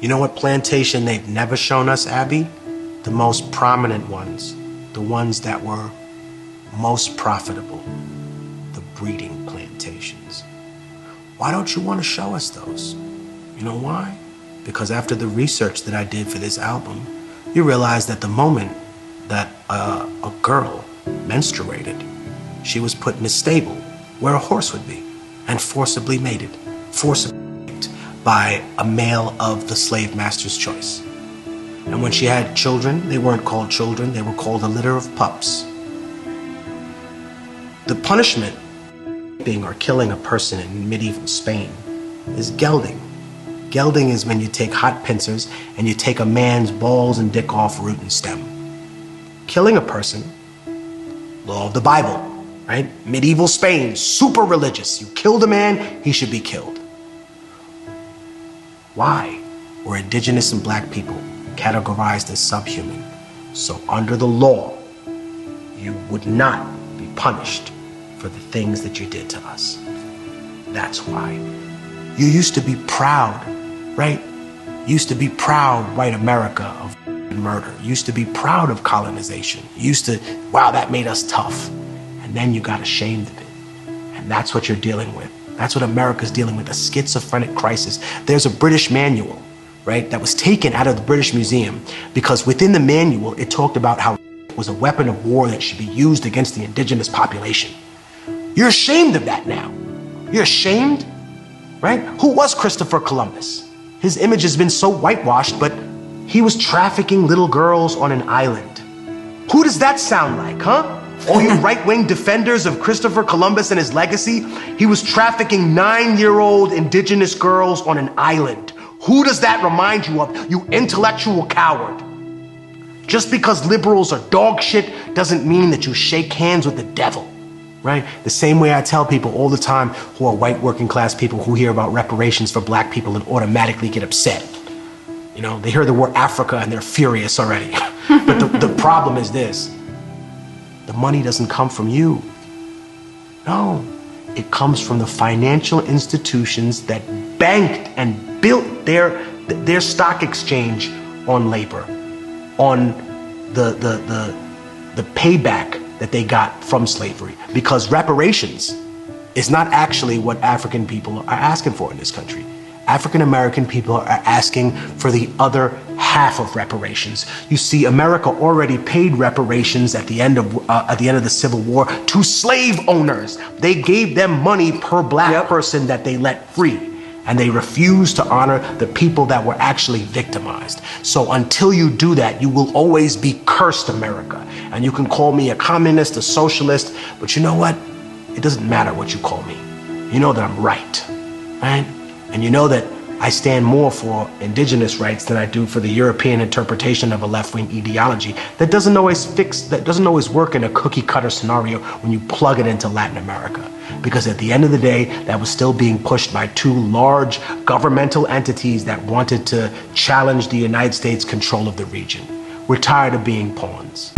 You know what plantation they've never shown us, Abby? The most prominent ones. The ones that were most profitable. The breeding plantations. Why don't you want to show us those? You know why? Because after the research that I did for this album, you realize that the moment that a girl menstruated, she was put in a stable where a horse would be and forcibly mated, forcibly raped by a male of the slave master's choice. And when she had children, they weren't called children, they were called a litter of pups. The punishment being or killing a person in medieval Spain is gelding. Gelding is when you take hot pincers and you take a man's balls and dick off root and stem. Killing a person, law of the Bible, right? Medieval Spain, super religious. You killed a man, he should be killed. Why were indigenous and black people categorized as subhuman? So under the law, you would not be punished for the things that you did to us. That's why. You used to be proud, right? Used to be proud, white America, of murder. Used to be proud of colonization. Used to, wow, that made us tough. And then you got ashamed of it. And that's what you're dealing with. That's what America's dealing with, a schizophrenic crisis. There's a British manual, right, that was taken out of the British Museum because within the manual, it talked about how it was a weapon of war that should be used against the indigenous population. You're ashamed of that now. You're ashamed, right? Who was Christopher Columbus? His image has been so whitewashed, but he was trafficking little girls on an island. Who does that sound like, huh? All you right-wing defenders of Christopher Columbus and his legacy, he was trafficking 9-year-old indigenous girls on an island. Who does that remind you of, you intellectual coward? Just because liberals are dog shit doesn't mean that you shake hands with the devil, right? The same way I tell people all the time who are white working class people who hear about reparations for black people and automatically get upset. You know, they hear the word Africa and they're furious already. But the problem is this. The money doesn't come from you. No, it comes from the financial institutions that banked and built their stock exchange on labor, on the payback that they got from slavery. Because reparations is not actually what African people are asking for in this country. African American people are asking for the other half of reparations. You see, America already paid reparations at the end of the Civil War to slave owners. They gave them money per black person that they let free, and they refused to honor the people that were actually victimized. So until you do that, you will always be cursed, America. And you can call me a communist, a socialist, but you know what? It doesn't matter what you call me. You know that I'm right, right? And you know that I stand more for indigenous rights than I do for the European interpretation of a left-wing ideology that doesn't always work in a cookie-cutter scenario when you plug it into Latin America. Because at the end of the day, that was still being pushed by two large governmental entities that wanted to challenge the United States' control of the region. We're tired of being pawns.